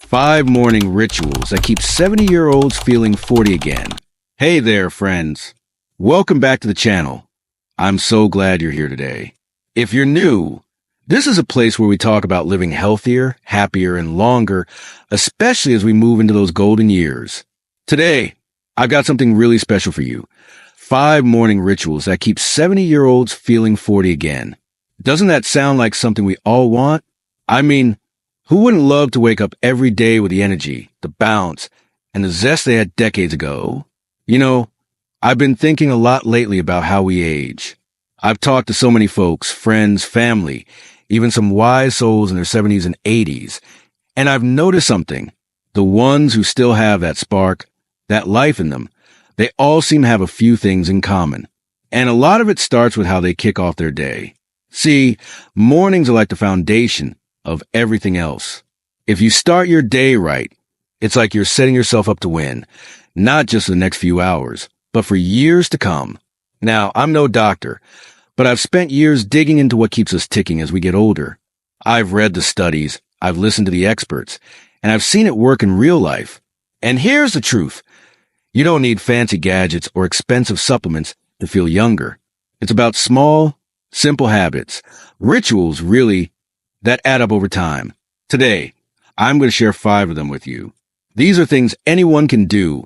5 morning rituals that keep 70-year-olds feeling 40 again. Hey there, friends. Welcome back to the channel. I'm so glad you're here today. If you're new, this is a place where we talk about living healthier, happier, and longer, especially as we move into those golden years. Today, I've got something really special for you. 5 morning rituals that keep 70-year-olds feeling 40 again. Doesn't that sound like something we all want? I mean, who wouldn't love to wake up every day with the energy, the bounce, and the zest they had decades ago? You know, I've been thinking a lot lately about how we age. I've talked to so many folks, friends, family, even some wise souls in their 70s and 80s, and I've noticed something. The ones who still have that spark, that life in them, they all seem to have a few things in common. And a lot of it starts with how they kick off their day. See, mornings are like the foundation of everything else. If you start your day right, it's like you're setting yourself up to win, not just the next few hours, but for years to come. Now, I'm no doctor, but I've spent years digging into what keeps us ticking as we get older. I've read the studies, I've listened to the experts, and I've seen it work in real life. And here's the truth. You don't need fancy gadgets or expensive supplements to feel younger. It's about small, simple habits, rituals, really, that add up over time. Today, I'm going to share 5 of them with you. These are things anyone can do,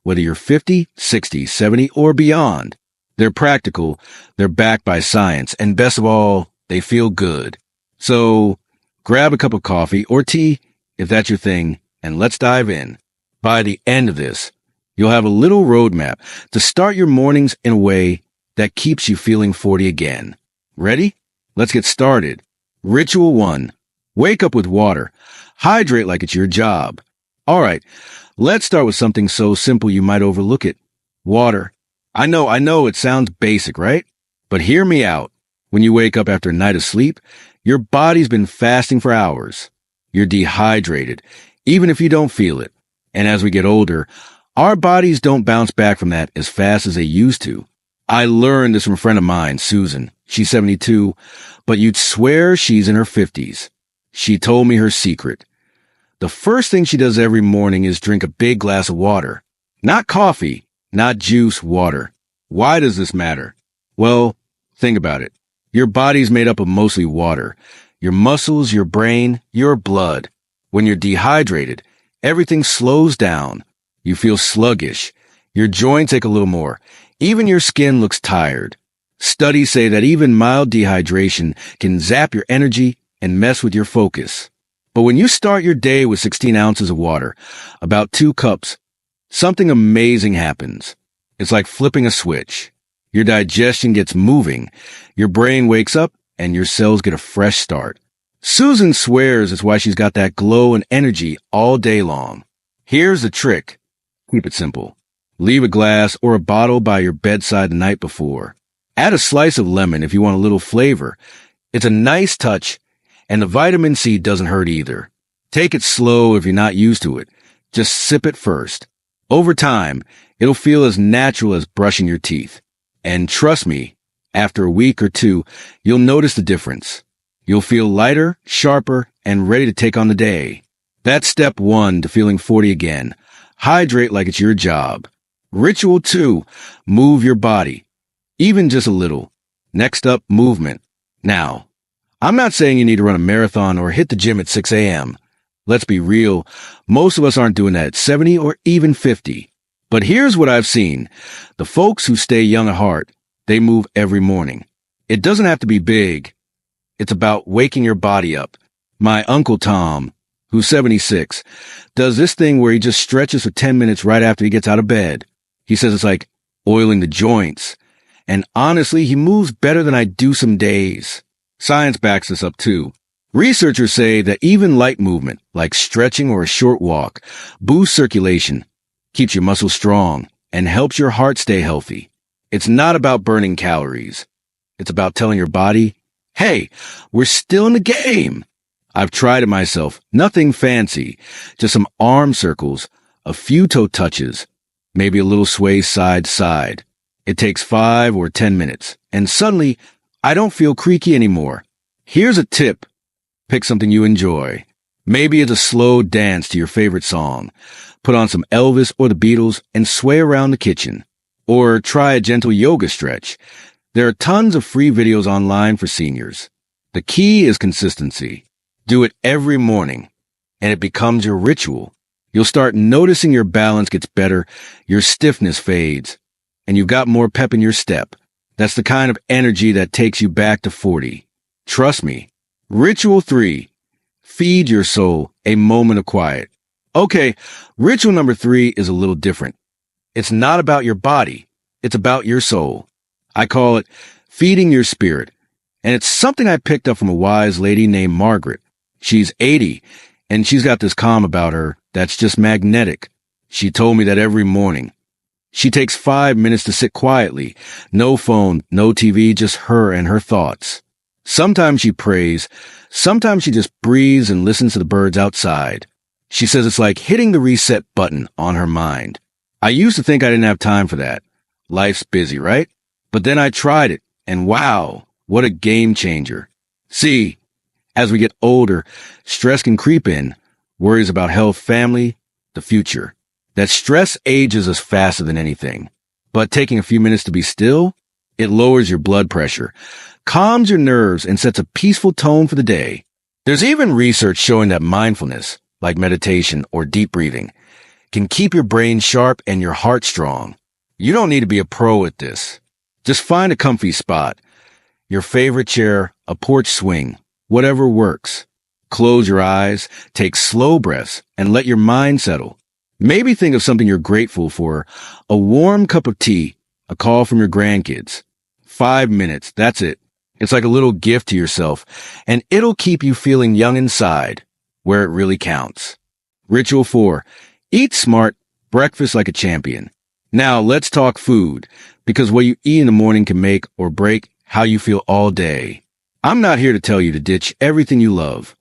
whether you're 50, 60, 70, or beyond. They're practical, they're backed by science, and best of all, they feel good. So, grab a cup of coffee or tea, if that's your thing, and let's dive in. By the end of this, you'll have a little roadmap to start your mornings in a way that keeps you feeling 40 again. Ready? Let's get started. Ritual 1. Wake up with water. Hydrate like it's your job. All right, let's start with something so simple you might overlook it. Water. I know it sounds basic, right? But hear me out. When you wake up after a night of sleep, your body's been fasting for hours. You're dehydrated, even if you don't feel it. And as we get older, our bodies don't bounce back from that as fast as they used to. I learned this from a friend of mine, Susan. She's 72, but you'd swear she's in her 50s. She told me her secret. The first thing she does every morning is drink a big glass of water. Not coffee, not juice, water. Why does this matter? Well, think about it. Your body's made up of mostly water. Your muscles, your brain, your blood. When you're dehydrated, everything slows down. You feel sluggish. Your joints ache a little more. Even your skin looks tired. Studies say that even mild dehydration can zap your energy and mess with your focus. But when you start your day with 16 ounces of water, about 2 cups, something amazing happens. It's like flipping a switch. Your digestion gets moving, your brain wakes up, and your cells get a fresh start. Susan swears it's why she's got that glow and energy all day long. Here's the trick. Keep it simple. Leave a glass or a bottle by your bedside the night before. Add a slice of lemon if you want a little flavor. It's a nice touch, and the vitamin C doesn't hurt either. Take it slow if you're not used to it. Just sip it first. Over time, it'll feel as natural as brushing your teeth. And trust me, after a week or 2, you'll notice the difference. You'll feel lighter, sharper, and ready to take on the day. That's step 1 to feeling 40 again. Hydrate like it's your job. Ritual 2, move your body. Even just a little. Next up, movement. Now, I'm not saying you need to run a marathon or hit the gym at 6 a.m. Let's be real, most of us aren't doing that at 70 or even 50. But here's what I've seen. The folks who stay young at heart, they move every morning. It doesn't have to be big. It's about waking your body up. My Uncle Tom, who's 76, does this thing where he just stretches for 10 minutes right after he gets out of bed. He says it's like oiling the joints. And honestly, he moves better than I do some days. Science backs this up too. Researchers say that even light movement, like stretching or a short walk, boosts circulation, keeps your muscles strong, and helps your heart stay healthy. It's not about burning calories. It's about telling your body, hey, we're still in the game. I've tried it myself. Nothing fancy. Just some arm circles, a few toe touches, maybe a little sway side to side. It takes 5 or 10 minutes, and suddenly, I don't feel creaky anymore. Here's a tip. Pick something you enjoy. Maybe it's a slow dance to your favorite song. Put on some Elvis or the Beatles and sway around the kitchen. Or try a gentle yoga stretch. There are tons of free videos online for seniors. The key is consistency. Do it every morning, and it becomes your ritual. You'll start noticing your balance gets better, your stiffness fades, and you've got more pep in your step. That's the kind of energy that takes you back to 40. Trust me. Ritual 3. Feed your soul a moment of quiet. Okay, ritual number 3 is a little different. It's not about your body. It's about your soul. I call it feeding your spirit. And it's something I picked up from a wise lady named Margaret. She's 80, and she's got this calm about her that's just magnetic. She told me that every morning. She takes 5 minutes to sit quietly. No phone, no TV, just her and her thoughts. Sometimes she prays. Sometimes she just breathes and listens to the birds outside. She says it's like hitting the reset button on her mind. I used to think I didn't have time for that. Life's busy, right? But then I tried it, and wow, what a game changer. See, as we get older, stress can creep in, worries about health, family, the future. That stress ages us faster than anything. But taking a few minutes to be still, it lowers your blood pressure, calms your nerves, and sets a peaceful tone for the day. There's even research showing that mindfulness, like meditation or deep breathing, can keep your brain sharp and your heart strong. You don't need to be a pro at this. Just find a comfy spot. Your favorite chair, a porch swing, whatever works. Close your eyes, take slow breaths, and let your mind settle. Maybe think of something you're grateful for. A warm cup of tea, a call from your grandkids. 5 minutes, that's it. It's like a little gift to yourself, and it'll keep you feeling young inside, where it really counts. Ritual 4. Eat smart, breakfast like a champion. Now let's talk food, because what you eat in the morning can make or break how you feel all day. I'm not here to tell you to ditch everything you love.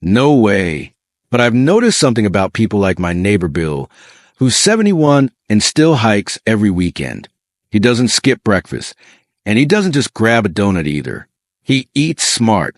No way. But I've noticed something about people like my neighbor Bill, who's 71 and still hikes every weekend. He doesn't skip breakfast, and he doesn't just grab a donut either. He eats smart,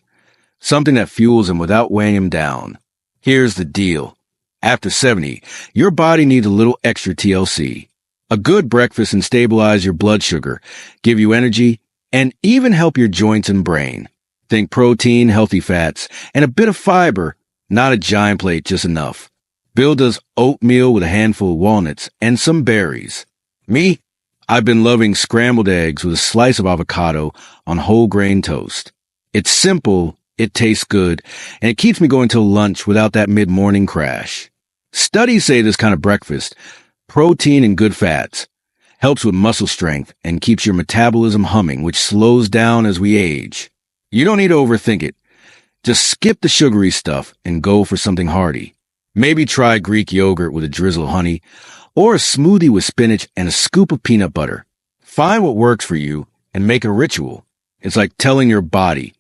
something that fuels him without weighing him down. Here's the deal. After 70, your body needs a little extra TLC. A good breakfast can stabilize your blood sugar, give you energy, and even help your joints and brain. Think protein, healthy fats, and a bit of fiber, not a giant plate, just enough. Bill does oatmeal with a handful of walnuts and some berries. Me? I've been loving scrambled eggs with a slice of avocado on whole grain toast. It's simple, it tastes good, and it keeps me going till lunch without that mid-morning crash. Studies say this kind of breakfast, protein and good fats, helps with muscle strength and keeps your metabolism humming, which slows down as we age. You don't need to overthink it. Just skip the sugary stuff and go for something hearty. Maybe try Greek yogurt with a drizzle of honey, or a smoothie with spinach and a scoop of peanut butter. Find what works for you and make a ritual. It's like telling your body,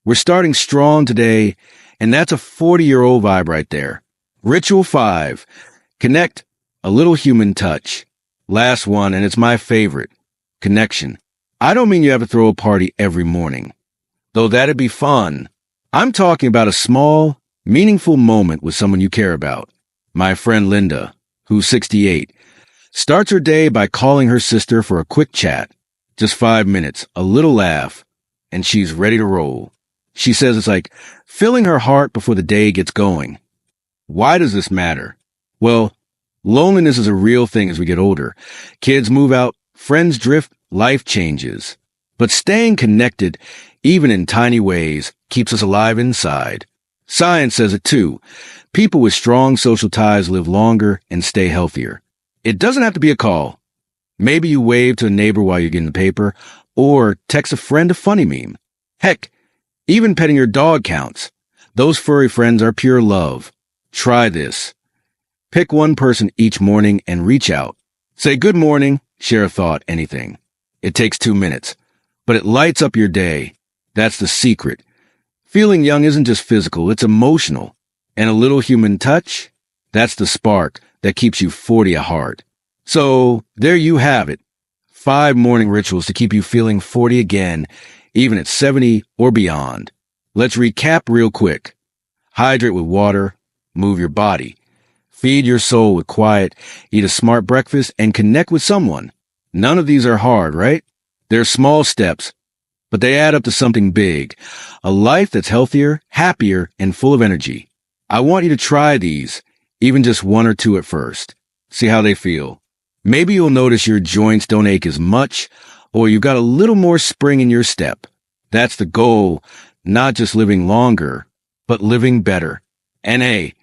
we're starting strong today, and that's a 40-year-old vibe right there. Ritual 5. Connect, a little human touch. Last one, and it's my favorite. Connection. I don't mean you have to throw a party every morning, though that'd be fun. I'm talking about a small, meaningful moment with someone you care about. My friend Linda, who's 68, starts her day by calling her sister for a quick chat. Just 5 minutes, a little laugh, and she's ready to roll. She says it's like filling her heart before the day gets going. Why does this matter? Well, loneliness is a real thing as we get older. Kids move out, friends drift, life changes. But staying connected, even in tiny ways, keeps us alive inside. Science says it too. People with strong social ties live longer and stay healthier. It doesn't have to be a call. Maybe you wave to a neighbor while you're getting the paper, or text a friend a funny meme. Heck, even petting your dog counts. Those furry friends are pure love. Try this. Pick one person each morning and reach out. Say good morning, share a thought, anything. It takes 2 minutes, but it lights up your day. That's the secret. Feeling young isn't just physical, it's emotional. And a little human touch? That's the spark that keeps you 40 at heart. So, there you have it. 5 morning rituals to keep you feeling 40 again, even at 70 or beyond. Let's recap real quick. Hydrate with water, move your body. Feed your soul with quiet, eat a smart breakfast, and connect with someone. None of these are hard, right? They're small steps, but they add up to something big. A life that's healthier, happier, and full of energy. I want you to try these, even just one or two at first. See how they feel. Maybe you'll notice your joints don't ache as much, or you've got a little more spring in your step. That's the goal, not just living longer, but living better. And hey,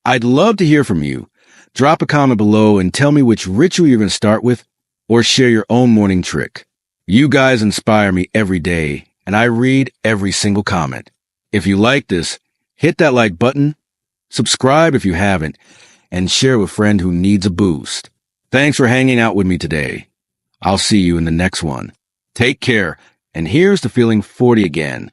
I'd love to hear from you. Drop a comment below and tell me which ritual you're going to start with, or share your own morning trick. You guys inspire me every day, and I read every single comment. If you like this, hit that like button, subscribe if you haven't, and share with a friend who needs a boost. Thanks for hanging out with me today. I'll see you in the next one. Take care, and here's to feeling 40 again.